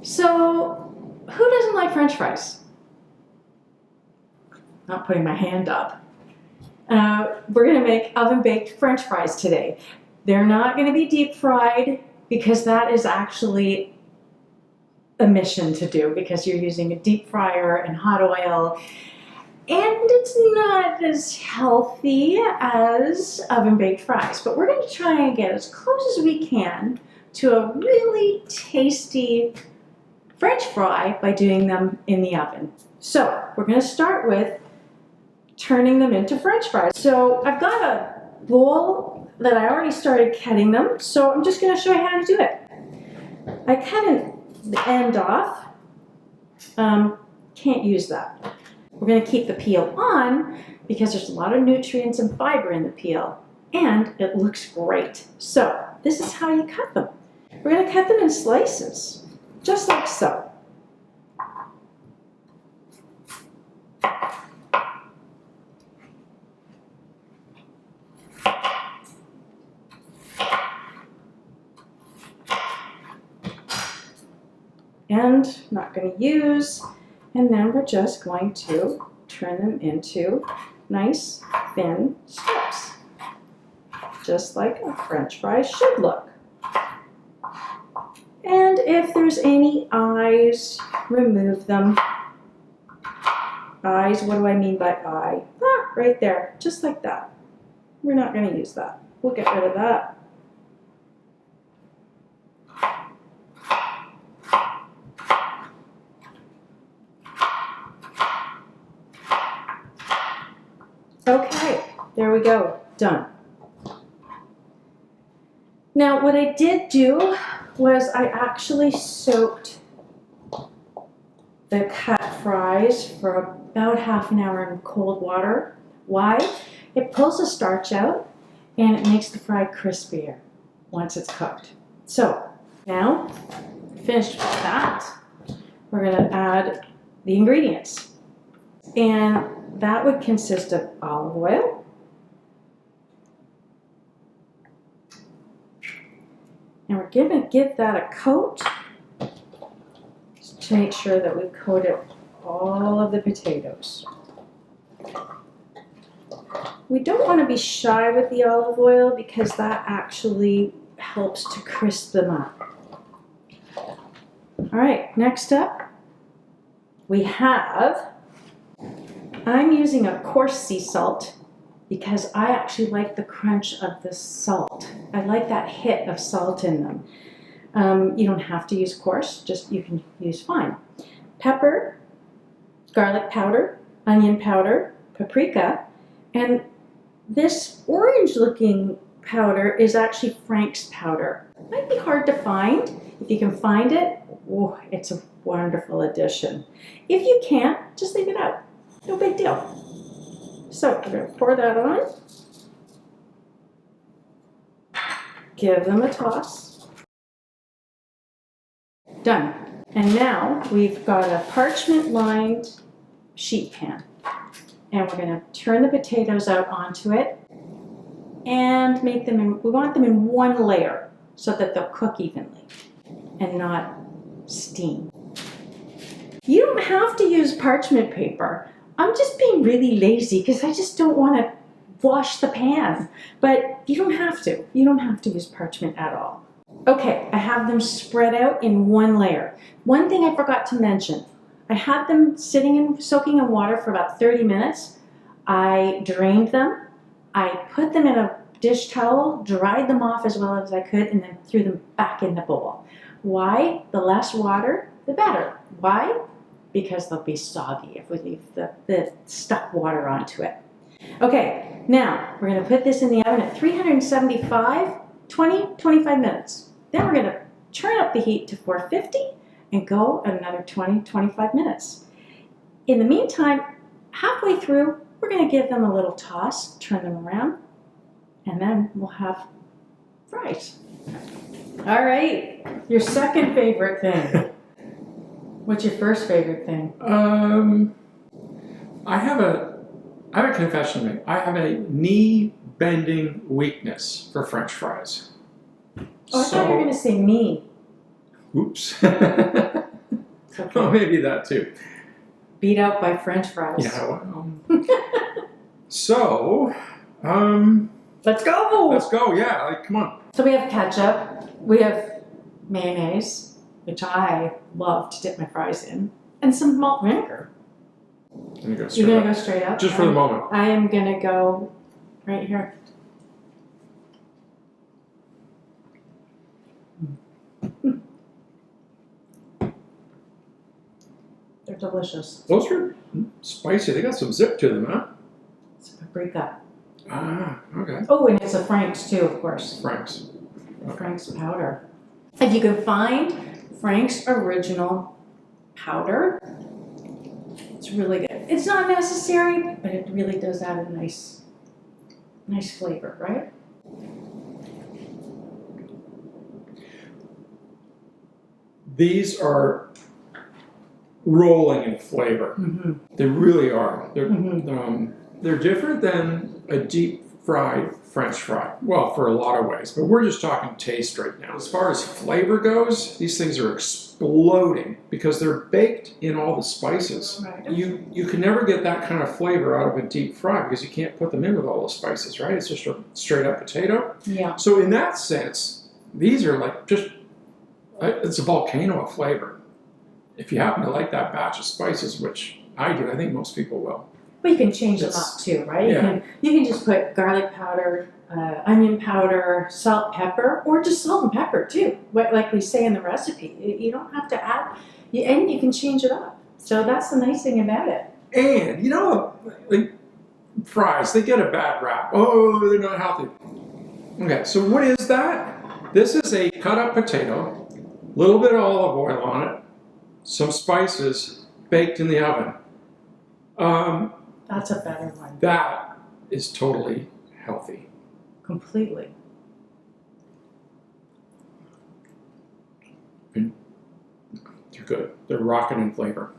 So, who doesn't like French fries? Not putting my hand up. We're going to make oven-baked French fries today. They're not going to be deep fried because that is actually a mission to do because you're using a deep fryer and hot oil, and it's not as healthy as oven-baked fries. But we're going to try and get as close as we can to a really tasty French fry by doing them in the oven. So we're going to start with turning them into French fries. So I've got a bowl that I already started cutting them, so I'm just going to show you how to do it. I cut the end off. Can't use that. We're going to keep the peel on because there's a lot of nutrients and fiber in the peel, and it looks great. So this is how you cut them. We're going to cut them in slices, just like so. And not going to use, and then we're just going to turn them into nice thin strips, just like a French fry should look. And if there's any eyes, remove them. Eyes, what do I mean by eye? Right there, just like that. We're not going to use that. We'll get rid of that. Okay, there we go, done. Now what I did do was I actually soaked the cut fries for about half an hour in cold water. Why? It pulls the starch out and it makes the fry crispier once it's cooked. So now, finished with that, we're going to add the ingredients. And that would consist of olive oil, and we're going to give that a coat just to make sure that we've coated all of the potatoes. We don't want to be shy with the olive oil because that actually helps to crisp them up. All right, next up we have, I'm using a coarse sea salt because I actually like the crunch of the salt. I like that hit of salt in them. You don't have to use coarse, just you can use fine. Pepper, garlic powder, onion powder, paprika, and this orange looking powder is actually Frank's powder. It might be hard to find. If you can find it, oh, it's a wonderful addition. If you can't, just leave it out. No big deal. So I'm going to pour that on. Give them a toss. Done. And now we've got a parchment-lined sheet pan. And we're going to turn the potatoes out onto it and make them we want them in one layer so that they'll cook evenly and not steam. You don't have to use parchment paper. I'm just being really lazy because I just don't want to wash the pan. But you don't have to. You don't have to use parchment at all. Okay, I have them spread out in one layer. One thing I forgot to mention, I had them soaking in water for about 30 minutes. I drained them. I put them in a dish towel, dried them off as well as I could, and then threw them back in the bowl. Why? The less water, the better. Why? Because they'll be soggy if we leave the stuck water onto it. Okay, now we're going to put this in the oven at 375, 25 minutes. Then we're going to turn up the heat to 450 and go another 25 minutes. In the meantime, halfway through, we're going to give them a little toss, turn them around, and then we'll have fries. All right, your second favorite thing. What's your first favorite thing? I have a confession to make. I have a knee-bending weakness for French fries. Oh, I thought you were going to say me. Oops. It's okay. Oh, maybe that too. Beat out by French fries. Yeah, well. So, Let's go! let's go. Yeah, like, come on. So we have ketchup, we have mayonnaise, which I love to dip my fries in, and some malt vinegar. Let me go You're straight gonna up. go straight up? Just for the moment. I am gonna go right here. They're delicious. Those are spicy. They got some zip to them, huh? It's paprika. Ah, okay. Oh, and it's a Frank's too, of course. Frank's. Okay. Frank's powder. If you can find Frank's original powder, it's really good. It's not necessary, but it really does add a nice flavor, right? These are rolling in flavor. Mm-hmm. They really are. Mm-hmm. They're different than a deep fried French fry. Well, for a lot of ways, but we're just talking taste right now. As far as flavor goes, these things are exploding because they're baked in all the spices. Right. You can never get that kind of flavor out of a deep fry because you can't put them in with all the spices, right? It's just a straight up potato. Yeah. So in that sense, these are like just, it's a volcano of flavor. If you happen to like that batch of spices, which I do, I think most people will. But you can change them up too, right? Yeah. You can just put garlic powder, onion powder, salt, pepper, or just salt and pepper too. Like we say in the recipe, you don't have to add, and you can change it up. So that's the nice thing about it. And, you know, like fries, they get a bad rap. Oh, they're not healthy. Okay, so what is that? This is a cut up potato, a little bit of olive oil on it, some spices, baked in the oven. That's a better one. That is totally healthy. Completely. They're good. They're rocking in flavor.